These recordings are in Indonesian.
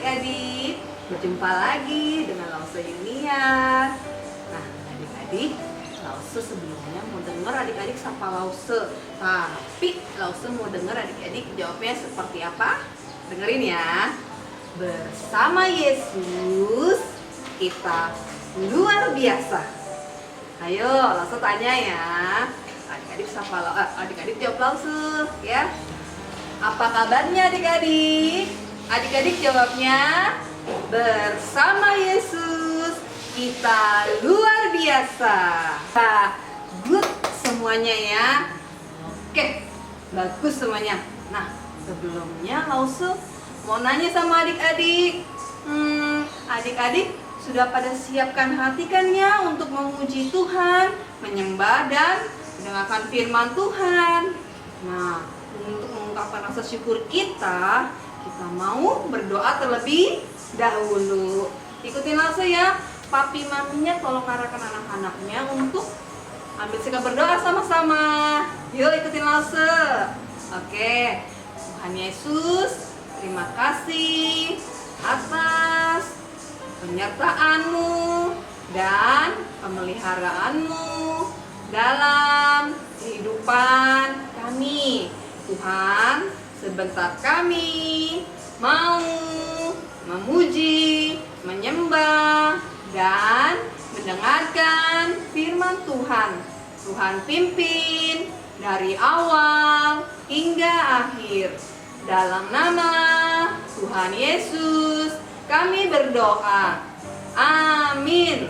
adik-adik, berjumpa lagi dengan Lause Yunia. Nah, adik-adik, Lause sebelumnya mau dengar adik-adik sapa Lause. Tapi Lause mau dengar adik-adik jawabnya seperti apa? Dengerin ya. Bersama Yesus kita luar biasa. Ayo, Lause tanya ya. Adik-adik sapa adik-adik jawab Lause ya. Apa kabarnya adik-adik? Adik-adik jawabnya, bersama Yesus kita luar biasa. Good semuanya ya. Oke, bagus semuanya. Nah, sebelumnya Lause mau nanya sama adik-adik. Adik-adik sudah pada siapkan hati kan ya untuk memuji Tuhan, menyembah dan mendengarkan firman Tuhan. Nah, untuk mengungkapkan rasa syukur kita mau berdoa terlebih dahulu. Ikutin Lause ya. Papi maminya tolong arahkan anak-anaknya untuk ambil sikap berdoa sama-sama. Yuk ikutin Lause. Oke. Tuhan Yesus, terima kasih atas penyertaan-Mu dan pemeliharaanmu dalam kehidupan kami. Tuhan, sebentar kami mau memuji, menyembah, dan mendengarkan firman Tuhan. Tuhan pimpin dari awal hingga akhir. Dalam nama Tuhan Yesus kami berdoa. Amin.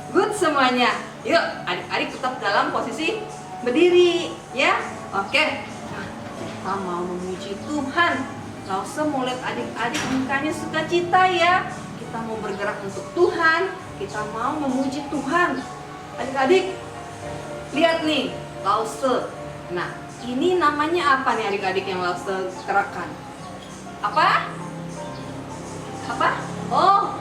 Good semuanya. Yuk adik-adik tetap dalam posisi berdiri ya. Oke. Kita mau memuji Tuhan. Lause mau lihat adik-adik mukanya sukacita ya. Kita mau bergerak untuk Tuhan. Kita mau memuji Tuhan. Adik-adik, lihat nih Lause. Nah, ini namanya apa nih adik-adik yang Lause gerakkan? Apa? Apa? Oh,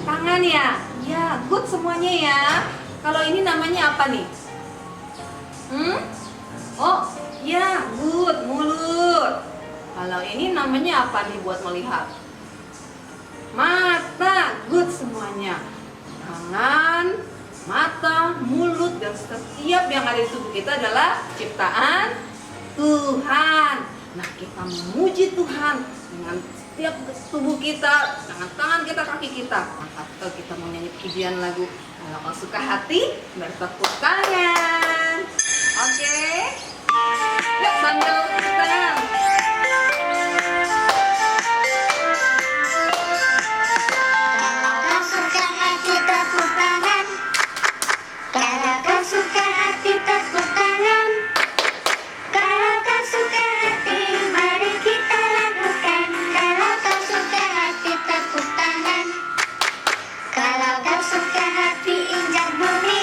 tangan ya. Ya, good semuanya ya. Kalau ini namanya apa nih? Oh, ya, good, mulut. Kalau ini namanya apa nih buat melihat? Mata, good semuanya. Tangan, mata, mulut, dan setiap yang ada di tubuh kita adalah ciptaan Tuhan. Nah, kita memuji Tuhan dengan setiap tubuh kita, dengan tangan kita, kaki kita. Atau kita mau nyanyi pujian lagu. Kalau kau suka hati, bertepuk tangan. Oke. Yuk sambil tangan. Kalau kau suka hati tepuk tangan. Kalau kau suka hati tepuk tangan. Kalau kau suka hati mari kita lakukan. Kalau kau suka hati tepuk tangan. Kalau kau suka hati injak bumi.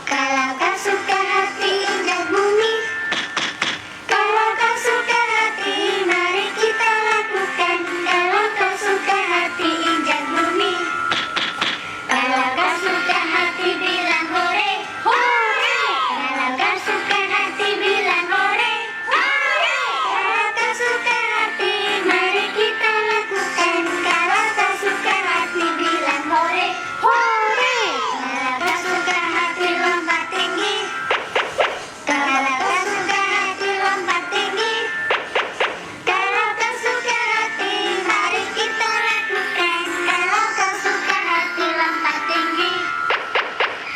Kalau kau suka hati injak bumi. Kalau kau suka hati mari kita lakukan. Kalau kau suka hati injak bumi. Kalau kau suka hati bilang hore. Hore. Kalau kau suka hati bilang hore. Hore. Kalau kau suka hati mari kita lakukan. Kalau kau suka hati bilang hore. Hore. Kalau kau suka hati lompat tinggi. Kalau kau suka hati lompat tinggi. Kalau kau suka hati mari kita lakukan. Kalau kau suka hati lompat tinggi.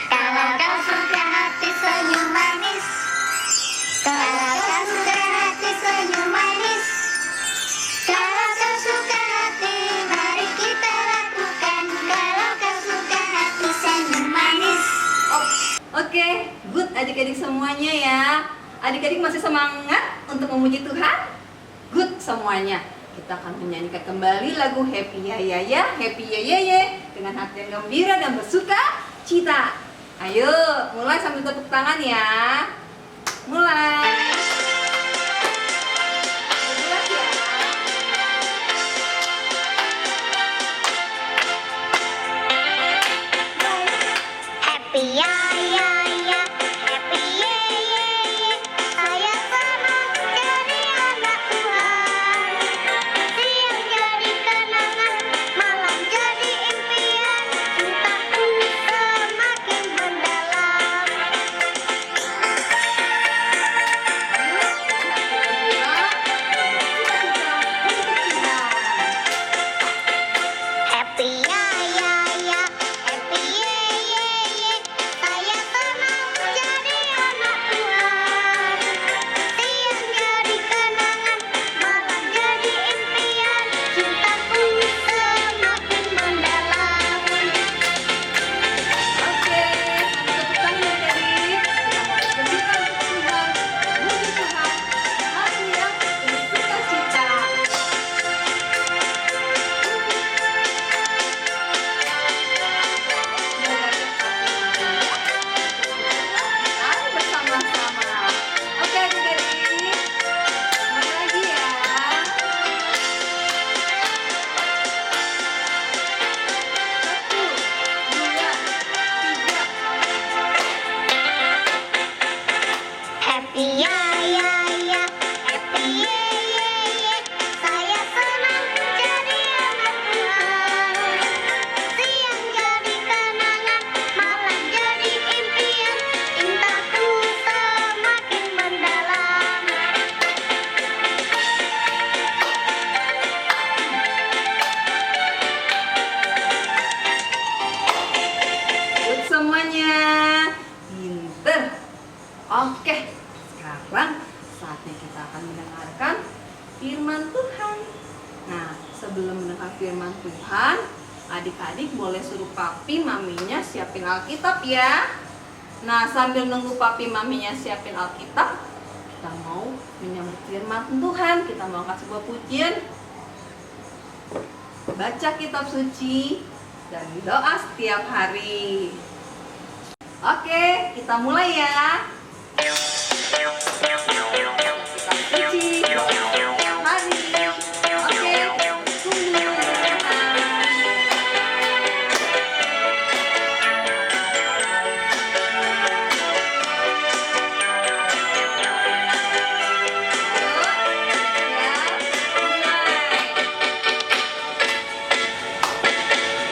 Kalau kau suka hati senyum manis. Kalau kau suka hati senyum manis. Kalau kau suka hati mari kita lakukan. Kalau kau suka hati senyum manis. Oke, good adik-adik semuanya ya. Adik-adik masih semangat untuk memuji Tuhan? Good semuanya. Kita akan menyanyikan kembali lagu Happy Ya Ya Ya, Happy Ya Ya Ya dengan hati yang gembira dan bersuka cita. Ayo, mulai sambil tepuk tangan ya. Mulai. Bergerak ya. Happy ya ya ya, happy ye ye ye. Saya senang jadi anak Tuhan. Siap jadi kenangan firman Tuhan. Nah, sebelum mendengar firman Tuhan, adik-adik boleh suruh papi maminya siapin Alkitab ya. Nah, sambil nunggu papi maminya siapin Alkitab, kita mau menyambut firman Tuhan. Kita mau angkat sebuah pujian, baca kitab suci, dan doa setiap hari. Oke, kita mulai ya. Kitab suci, doa setiap hari. Oke, tunggu.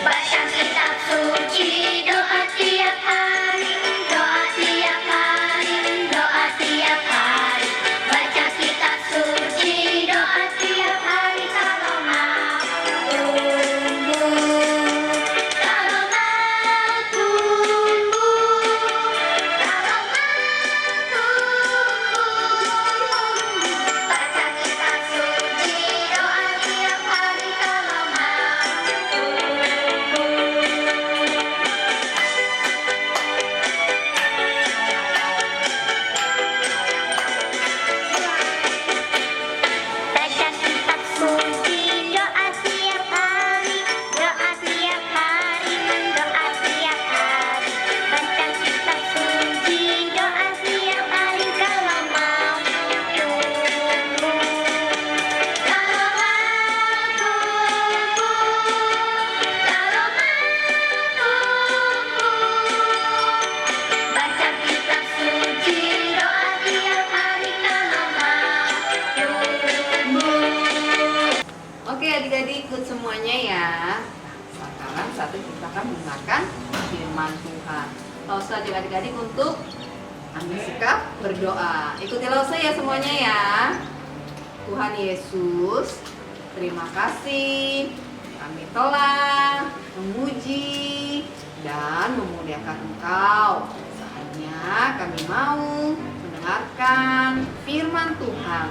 Baca kitab suci, doa tiap hari, doa tiap hari, doa tiap hari. Baca kitab suci, doa tiap hari kalau mau tumbuh, kalau mau tumbuh, kalau mau tumbuh. Baca kitab suci, doa tiap hari kalau mau tumbuh. Baca kitab suci, doa tiap hari, doa tiap hari, doa tiap hari. Baca kitab suci, doa tiap hari kalau mau tumbuh, kalau mau tumbuh, kalau mau tumbuh. Baca kitab suci, doa tiap hari kalau mau tumbuh. Oke adik-adik ikut semuanya ya. Sekarang satu kita akan mendengarkan firman Tuhan. Langsung aja adik-adik untuk ambil sikap berdoa. Ikuti langsung ya semuanya ya. Tuhan Yesus, terima kasih. Kami telah memuji dan memuliakan Engkau. Saatnya kami mau mendengarkan firman Tuhan.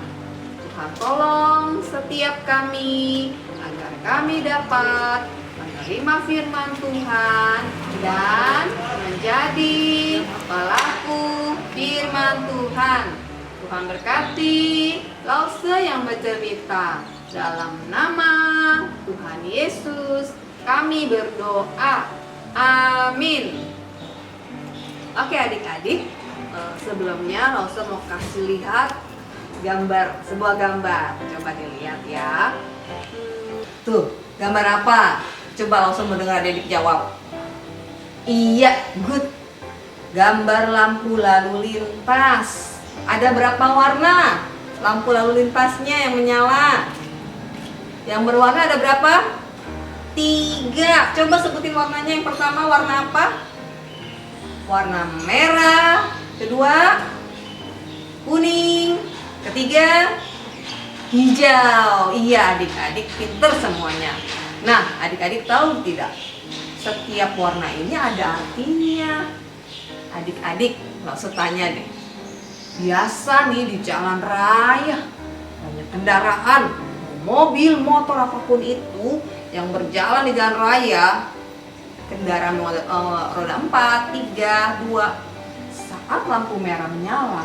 Tuhan tolong setiap kami agar kami dapat menerima firman Tuhan dan menjadi pelaku firman Tuhan. Tuhan berkati Lause yang bercerita. Dalam nama Tuhan Yesus kami berdoa. Amin. Oke adik-adik, sebelumnya Lause mau kasih lihat sebuah gambar. Coba dilihat ya. Tuh, gambar apa? Coba langsung mendengar adik jawab. Iya, good. Gambar lampu lalu lintas. Ada berapa warna lampu lalu lintasnya yang menyala? Yang berwarna ada berapa? 3. Coba sebutin warnanya. Yang pertama warna apa? Warna merah. Kedua kuning. Ketiga hijau. Iya adik-adik pinter semuanya. Nah adik-adik tahu tidak? Setiap warna ini ada artinya. Adik-adik langsung tanya deh. Biasa nih di jalan raya banyak kendaraan, mobil, motor apapun itu yang berjalan di jalan raya. Kendaraan roda 4, 3, 2. Saat lampu merah menyala,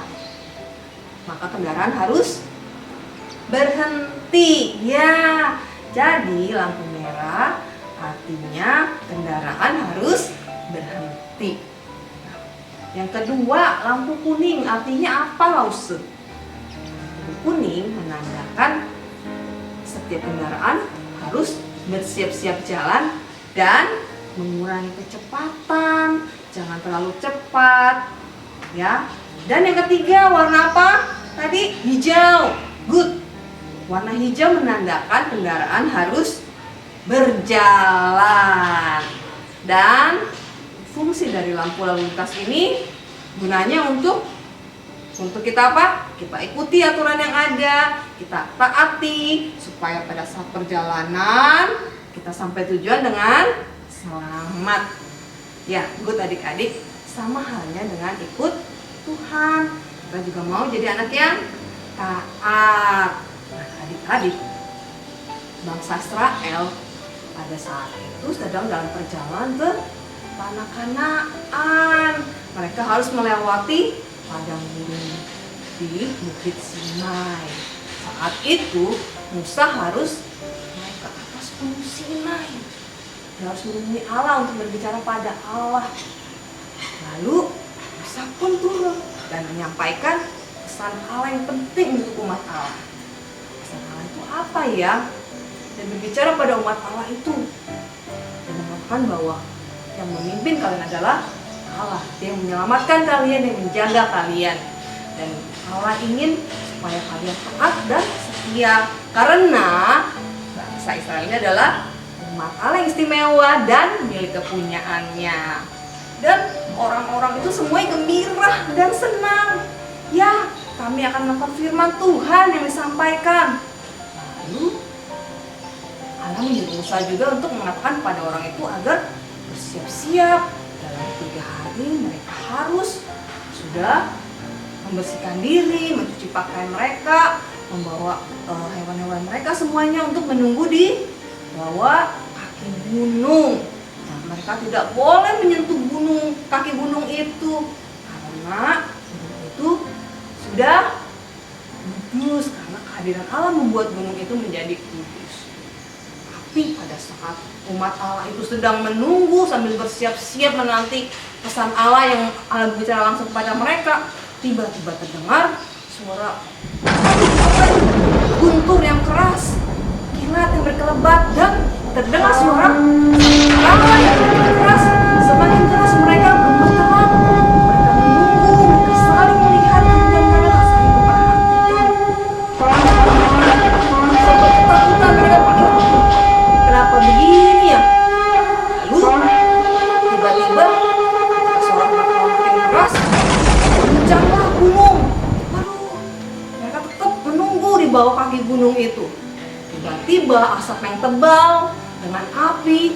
maka kendaraan harus berhenti. Ya, jadi lampu merah artinya kendaraan harus berhenti. Nah, yang kedua, lampu kuning artinya apa, Lause? Lampu kuning menandakan setiap kendaraan harus bersiap-siap jalan dan mengurangi kecepatan, jangan terlalu cepat, ya. Dan yang ketiga, warna apa? Tadi hijau. Good. Warna hijau menandakan kendaraan harus berjalan. Dan fungsi dari lampu lalu lintas ini gunanya untuk kita apa? Kita ikuti aturan yang ada, kita taati supaya pada saat perjalanan kita sampai tujuan dengan selamat. Ya, good adik-adik, sama halnya dengan ikut Tuhan. Kita juga mau jadi anak yang taat. Nah, adik-adik, bangsa Israel pada saat itu sedang dalam perjalanan ke tanah Kanaan. Mereka harus melewati padang gurun di Bukit Sinai. Saat itu Musa harus naik ke atas gunung Sinai. Dia harus menemui Allah untuk berbicara pada Allah. Lalu Musa pun turun dan menyampaikan pesan Allah yang penting untuk umat Allah. Pesan Allah itu apa ya? Dan berbicara pada umat Allah itu dan mengatakan bahwa yang memimpin kalian adalah Allah. Dia yang menyelamatkan kalian, yang menjaga kalian. Dan Allah ingin supaya kalian taat dan setia, karena bangsa Israel ini adalah umat Allah yang istimewa dan milik kepunyaannya. Dan orang-orang itu semuanya gembira dan senang. Ya, kami akan melakukan firman Tuhan yang disampaikan. Lalu Allah menyuruh Musa juga untuk mengatakan pada orang itu agar bersiap-siap. Dalam 3 hari mereka harus sudah membersihkan diri, mencuci pakaian mereka, membawa hewan-hewan mereka semuanya untuk menunggu di bawah kaki gunung. Nah, mereka tidak boleh menyentuh kaki gunung itu karena gunung itu sudah kudus, karena kehadiran Allah membuat gunung itu menjadi kudus. Tapi pada saat umat Allah itu sedang menunggu sambil bersiap-siap menanti pesan Allah yang Allah berbicara langsung kepada mereka, tiba-tiba terdengar suara guntur yang keras, kilat yang berkelebat, dan terdengar suara Allah yang lebih keras. Semakin keras mereka bergemeteran. Mereka menunggu, mereka saling melihat dan kadang saling memperhatikan. Sampai ketakutan mereka pikir, kenapa begini ya? Lalu tiba-tiba suara makin keras, guncanglah gunung. Waduh, mereka tetap menunggu di bawah kaki gunung itu. Tiba-tiba asap yang tebal dengan api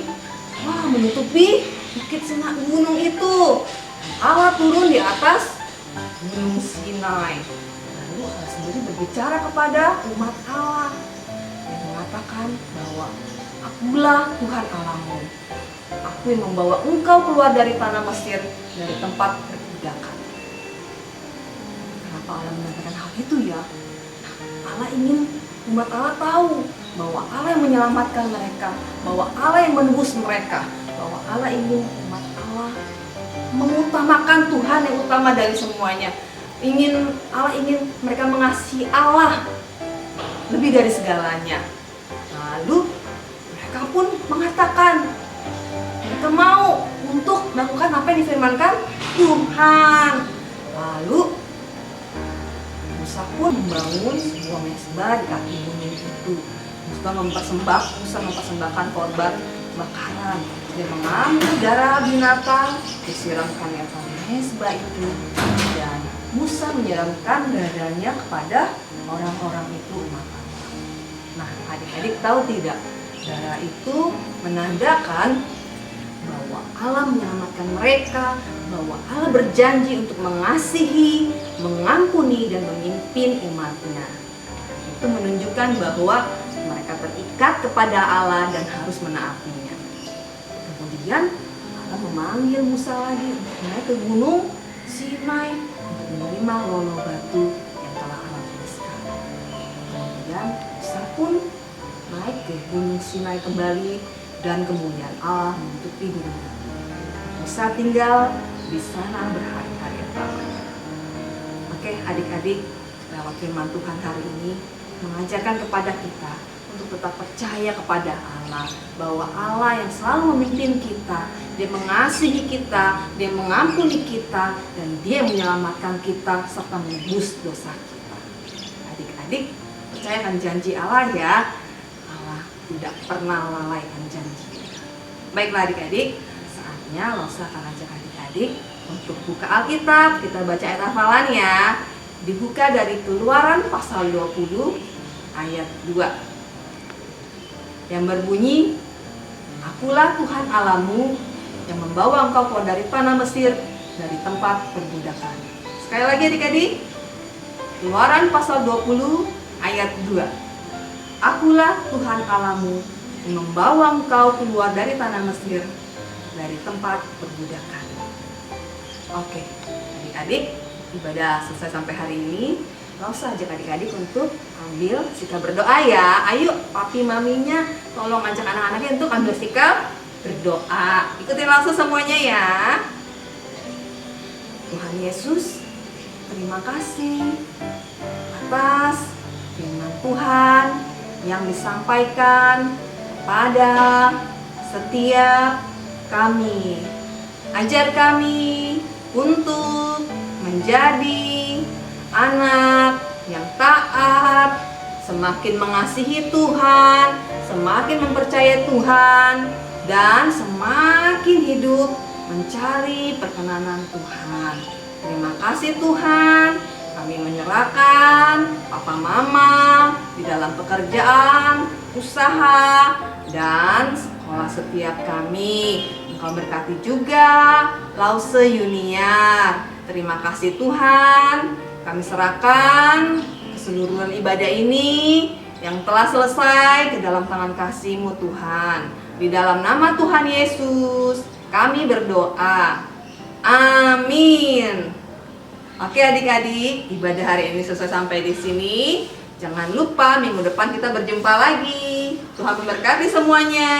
menutupi bukit gunung itu. Allah turun di atas gunung Sinai. Lalu Allah sendiri berbicara kepada umat Allah yang mengatakan bahwa Akulah Tuhan Allahmu. Aku yang membawa engkau keluar dari tanah Mesir, dari tempat perbudakan. Kenapa Allah mengatakan hal itu ya? Allah ingin umat Allah tahu bahwa Allah yang menyelamatkan mereka, bahwa Allah yang menebus mereka, bahwa Allah ingin umat Allah mengutamakan Tuhan yang utama dari semuanya. Allah ingin mereka mengasihi Allah lebih dari segalanya. Lalu mereka pun mengatakan mereka mau untuk melakukan apa yang difirmankan Tuhan. Lalu Musa pun membangun sebuah mezbah di kaki gunung itu. Musa mempersembahkan korban bakaran. Dia mengambil darah binatang, disiramkannya ke mezbah itu, dan Musa menyiramkan darahnya kepada orang-orang itu, umat Allah. Nah, adik-adik tahu tidak? Darah itu menandakan bahwa Allah menyelamatkan mereka, bahwa Allah berjanji untuk mengasihi, mengampuni, dan memimpin umatnya. Itu menunjukkan bahwa mereka terikat kepada Allah dan harus menaatinya. Kemudian Allah memanggil Musa lagi untuk naik ke gunung Sinai untuk menerima lolo batu yang telah Allah tuliskan. Kemudian Musa pun naik ke gunung Sinai kembali dan kemudian Allah menutupi gunung itu. Musa tinggal di sana berhari-hari lamanya. Oke, adik-adik, lewat firman Tuhan hari ini mengajarkan kepada kita untuk tetap percaya kepada Allah, bahwa Allah yang selalu memimpin kita, Dia mengasihi kita, Dia mengampuni kita, dan Dia menyelamatkan kita serta menebus dosa kita. Adik-adik, percayakan janji Allah ya. Allah tidak pernah lalaikan janji. Baiklah adik-adik, saatnya Losa akan ajak adik-adik untuk buka Alkitab. Kita baca ayat hafalan ya. Dibuka dari Keluaran pasal 20 ayat 2 yang berbunyi, Akulah Tuhan Allahmu yang membawa engkau keluar dari tanah Mesir, dari tempat perbudakan. Sekali lagi adik-adik, Keluaran pasal 20 ayat 2. Akulah Tuhan Allahmu yang membawa engkau keluar dari tanah Mesir, dari tempat perbudakan. Oke, adik-adik, ibadah selesai sampai hari ini. Langsung ajak adik-adik untuk ambil sikap berdoa ya. Ayo, papi maminya tolong ajak anak-anaknya untuk ambil sikap berdoa. Ikutin langsung semuanya ya. Tuhan Yesus, terima kasih atas firman Tuhan yang disampaikan pada setiap kami. Ajar kami untuk menjadi anak yang taat, semakin mengasihi Tuhan, semakin mempercayai Tuhan, dan semakin hidup mencari perkenanan Tuhan. Terima kasih Tuhan. Kami menyerahkan Papa Mama di dalam pekerjaan, usaha, dan sekolah setiap kami. Engkau berkati juga Lause Yuniar. Terima kasih Tuhan. Kami serahkan keseluruhan ibadah ini yang telah selesai ke dalam tangan kasih-Mu Tuhan. Di dalam nama Tuhan Yesus kami berdoa. Amin. Oke adik-adik, ibadah hari ini selesai sampai di sini. Jangan lupa minggu depan kita berjumpa lagi. Tuhan memberkati semuanya.